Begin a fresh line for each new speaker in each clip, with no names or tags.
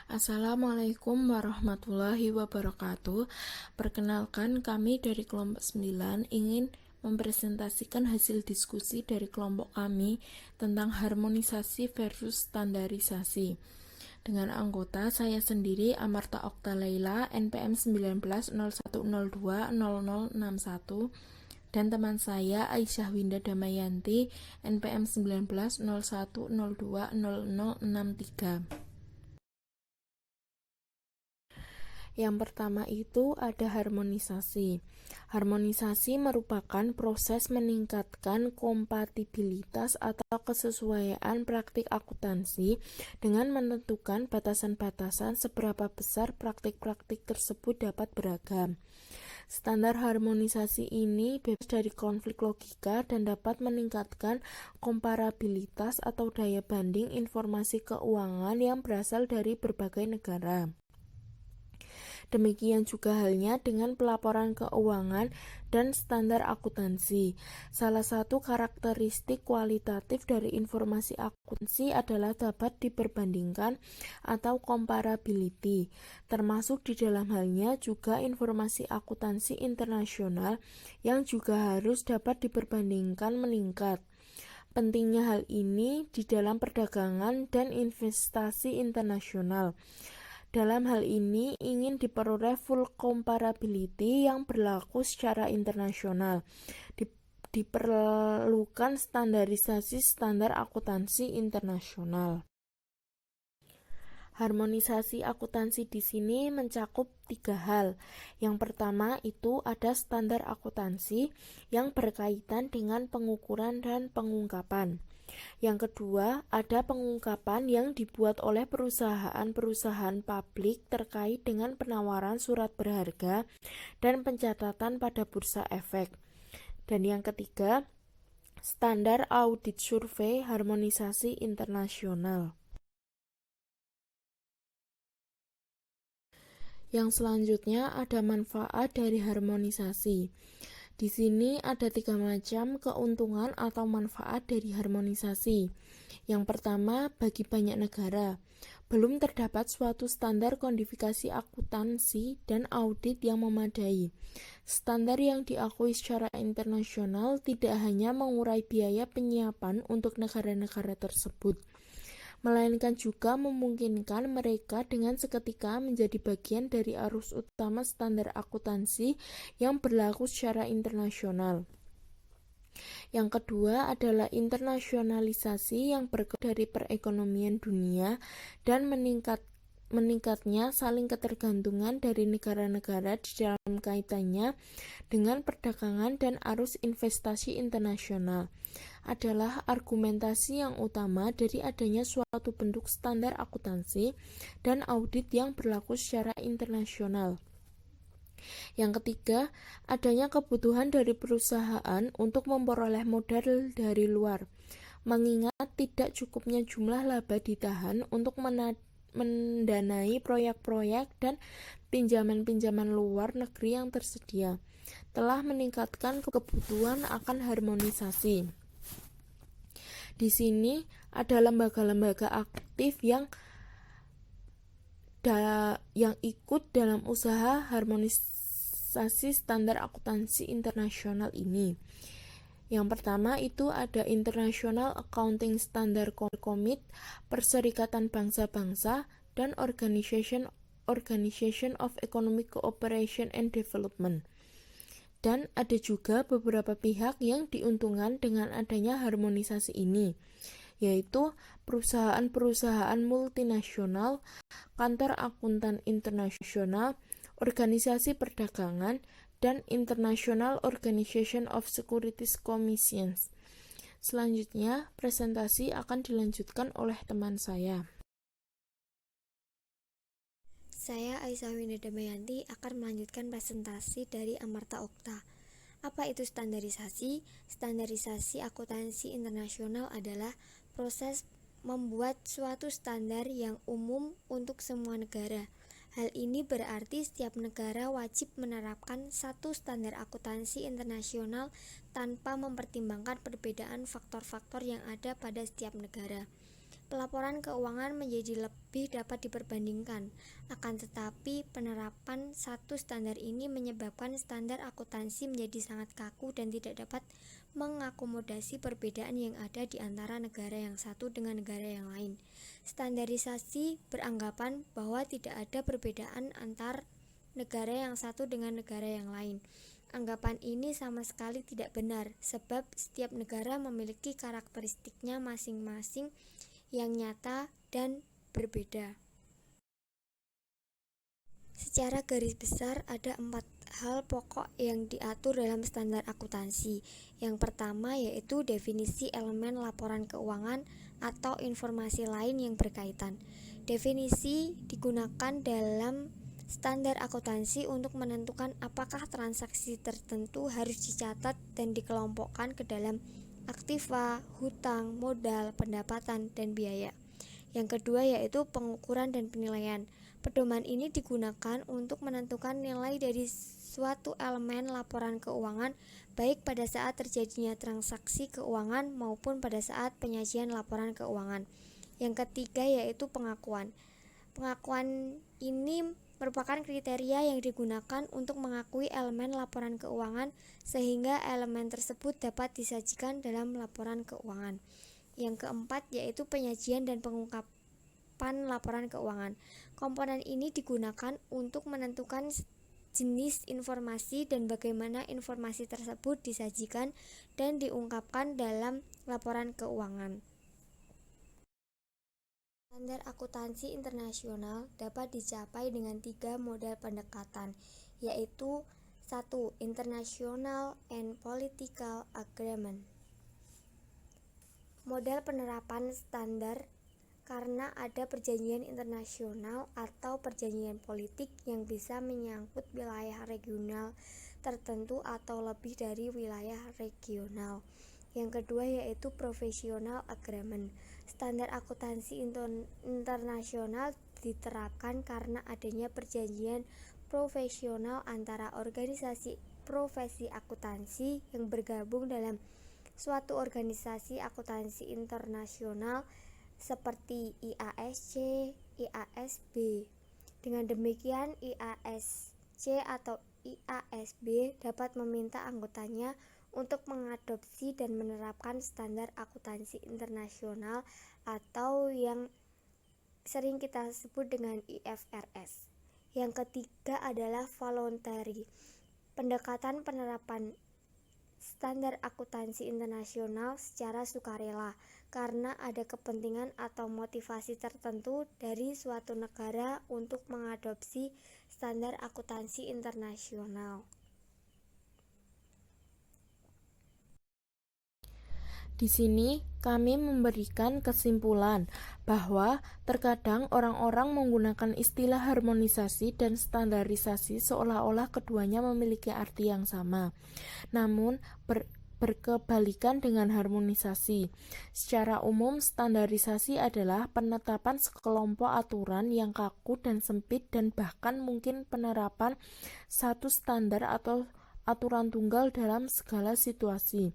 Assalamualaikum warahmatullahi wabarakatuh. Perkenalkan, kami dari kelompok 9 ingin mempresentasikan hasil diskusi dari kelompok kami tentang harmonisasi versus standarisasi. Dengan anggota saya sendiri Amarta Okta Laila, NPM 1901020061, dan teman saya Aisyah Winda Damayanti, NPM 1901020063. Yang pertama itu ada harmonisasi. Harmonisasi merupakan proses meningkatkan kompatibilitas atau kesesuaian praktik akuntansi dengan menentukan batasan-batasan seberapa besar praktik-praktik tersebut dapat beragam. Standar harmonisasi ini bebas dari konflik logika dan dapat meningkatkan komparabilitas atau daya banding informasi keuangan yang berasal dari berbagai negara. Demikian juga halnya dengan pelaporan keuangan dan standar akuntansi. Salah satu karakteristik kualitatif dari informasi akuntansi adalah dapat diperbandingkan atau comparability, termasuk di dalam halnya juga informasi akuntansi internasional yang juga harus dapat diperbandingkan meningkat. Pentingnya hal ini di dalam perdagangan dan investasi internasional. Dalam hal ini ingin diperoleh full comparability yang berlaku secara internasional. Diperlukan standarisasi standar akuntansi internasional. Harmonisasi akuntansi di sini mencakup 3 hal. Yang pertama itu ada standar akuntansi yang berkaitan dengan pengukuran dan pengungkapan. Yang kedua, ada pengungkapan yang dibuat oleh perusahaan-perusahaan publik terkait dengan penawaran surat berharga dan pencatatan pada bursa efek. Dan yang ketiga, standar audit survei harmonisasi internasional. Yang selanjutnya ada manfaat dari harmonisasi. Di sini ada 3 macam keuntungan atau manfaat dari harmonisasi. Yang pertama, bagi banyak negara, belum terdapat suatu standar kodifikasi akuntansi dan audit yang memadai. Standar yang diakui secara internasional tidak hanya mengurai biaya penyiapan untuk negara-negara tersebut, melainkan juga memungkinkan mereka dengan seketika menjadi bagian dari arus utama standar akuntansi yang berlaku secara internasional. Yang kedua adalah internasionalisasi yang berkembang dari perekonomian dunia dan meningkatnya saling ketergantungan dari negara-negara di dalam kaitannya dengan perdagangan dan arus investasi internasional adalah argumentasi yang utama dari adanya suatu bentuk standar akuntansi dan audit yang berlaku secara internasional. Yang ketiga, adanya kebutuhan dari perusahaan untuk memperoleh modal dari luar, mengingat tidak cukupnya jumlah laba ditahan untuk mendanai proyek-proyek dan pinjaman-pinjaman luar negeri yang tersedia, telah meningkatkan kebutuhan akan harmonisasi. Di sini ada lembaga-lembaga aktif yang ikut dalam usaha harmonisasi standar akuntansi internasional ini. Yang pertama itu ada International Accounting Standard Committee, Perserikatan Bangsa-Bangsa, dan Organization of Economic Cooperation and Development. Dan ada juga beberapa pihak yang diuntungkan dengan adanya harmonisasi ini, yaitu perusahaan-perusahaan multinasional, kantor akuntan internasional, organisasi perdagangan, dan International Organization of Securities Commissions. Selanjutnya, presentasi akan dilanjutkan oleh teman saya.
Saya Aisyah Winda Damayanti akan melanjutkan presentasi dari Amarta Okta. Apa itu standarisasi? Standarisasi akuntansi internasional adalah proses membuat suatu standar yang umum untuk semua negara. Hal ini berarti setiap negara wajib menerapkan satu standar akuntansi internasional tanpa mempertimbangkan perbedaan faktor-faktor yang ada pada setiap negara. Pelaporan keuangan menjadi lebih dapat diperbandingkan. Akan tetapi, penerapan satu standar ini menyebabkan standar akuntansi menjadi sangat kaku dan tidak dapat mengakomodasi perbedaan yang ada di antara negara yang satu dengan negara yang lain. Standarisasi beranggapan bahwa tidak ada perbedaan antar negara yang satu dengan negara yang lain. Anggapan ini sama sekali tidak benar, sebab setiap negara memiliki karakteristiknya masing-masing yang nyata dan berbeda. Secara garis besar ada 4 hal pokok yang diatur dalam standar akuntansi. Yang pertama yaitu definisi elemen laporan keuangan atau informasi lain yang berkaitan. Definisi digunakan dalam standar akuntansi untuk menentukan apakah transaksi tertentu harus dicatat dan dikelompokkan ke dalam aktiva, hutang, modal, pendapatan, dan biaya. Yang kedua yaitu pengukuran dan penilaian. Pedoman ini digunakan untuk menentukan nilai dari suatu elemen laporan keuangan baik pada saat terjadinya transaksi keuangan maupun pada saat penyajian laporan keuangan. Yang ketiga yaitu pengakuan. Pengakuan ini merupakan kriteria yang digunakan untuk mengakui elemen laporan keuangan sehingga elemen tersebut dapat disajikan dalam laporan keuangan. Yang keempat yaitu penyajian dan pengungkapan laporan keuangan. Komponen ini digunakan untuk menentukan jenis informasi dan bagaimana informasi tersebut disajikan dan diungkapkan dalam laporan keuangan. Standar akuntansi internasional dapat dicapai dengan 3 model pendekatan, yaitu 1. International and Political Agreement. Model penerapan standar karena ada perjanjian internasional atau perjanjian politik yang bisa menyangkut wilayah regional tertentu atau lebih dari wilayah regional. Yang kedua yaitu Professional Agreement. Standar akuntansi internasional diterapkan karena adanya perjanjian profesional antara organisasi profesi akuntansi yang bergabung dalam suatu organisasi akuntansi internasional seperti IASC, IASB. Dengan demikian, IASC atau IASB dapat meminta anggotanya untuk mengadopsi dan menerapkan standar akuntansi internasional atau yang sering kita sebut dengan IFRS. Yang ketiga adalah voluntary. Pendekatan penerapan standar akuntansi internasional secara sukarela karena ada kepentingan atau motivasi tertentu dari suatu negara untuk mengadopsi standar akuntansi internasional.
Di sini kami memberikan kesimpulan bahwa terkadang orang-orang menggunakan istilah harmonisasi dan standarisasi seolah-olah keduanya memiliki arti yang sama. Namun berkebalikan dengan harmonisasi. Secara umum, standarisasi adalah penetapan sekelompok aturan yang kaku dan sempit dan bahkan mungkin penerapan satu standar atau aturan tunggal dalam segala situasi.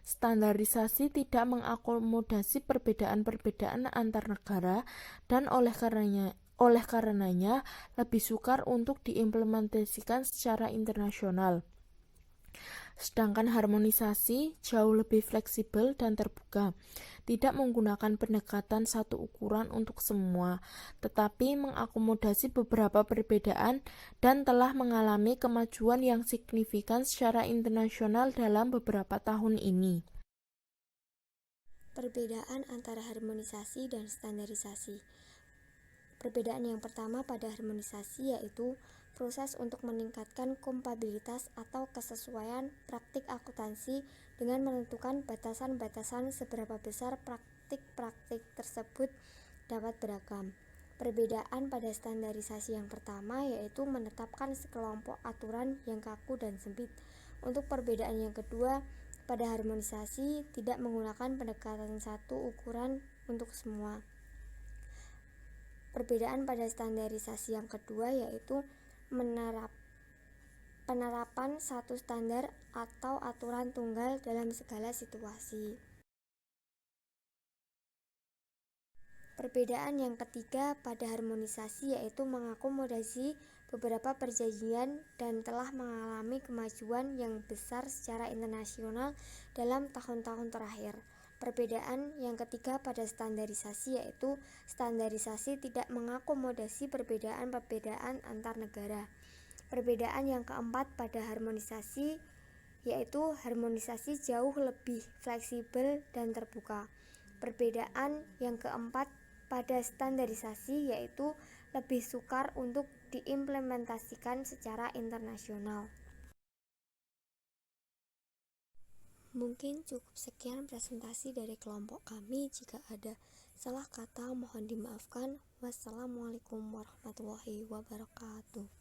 Standarisasi tidak mengakomodasi perbedaan-perbedaan antar negara dan oleh karenanya lebih sukar untuk diimplementasikan secara internasional. Sedangkan harmonisasi jauh lebih fleksibel dan terbuka, tidak menggunakan pendekatan satu ukuran untuk semua, tetapi mengakomodasi beberapa perbedaan dan telah mengalami kemajuan yang signifikan secara internasional dalam beberapa tahun ini.
Perbedaan antara harmonisasi dan standarisasi. Perbedaan yang pertama pada harmonisasi yaitu proses untuk meningkatkan kompatibilitas atau kesesuaian praktik akuntansi dengan menentukan batasan-batasan seberapa besar praktik-praktik tersebut dapat beragam. Perbedaan pada standarisasi yang pertama yaitu menetapkan sekelompok aturan yang kaku dan sempit. Untuk perbedaan yang kedua, pada harmonisasi tidak menggunakan pendekatan satu ukuran untuk semua. Perbedaan pada standarisasi yang kedua yaitu penerapan satu standar atau aturan tunggal dalam segala situasi. Perbedaan yang ketiga pada harmonisasi yaitu mengakomodasi beberapa perjanjian dan telah mengalami kemajuan yang besar secara internasional dalam tahun-tahun terakhir. Perbedaan yang ketiga pada standarisasi yaitu standarisasi tidak mengakomodasi perbedaan-perbedaan antar negara. Perbedaan yang keempat pada harmonisasi yaitu harmonisasi jauh lebih fleksibel dan terbuka. Perbedaan yang keempat pada standarisasi yaitu lebih sukar untuk diimplementasikan secara internasional. Mungkin cukup sekian presentasi dari kelompok kami. Jika ada salah kata mohon dimaafkan. Wassalamualaikum warahmatullahi wabarakatuh.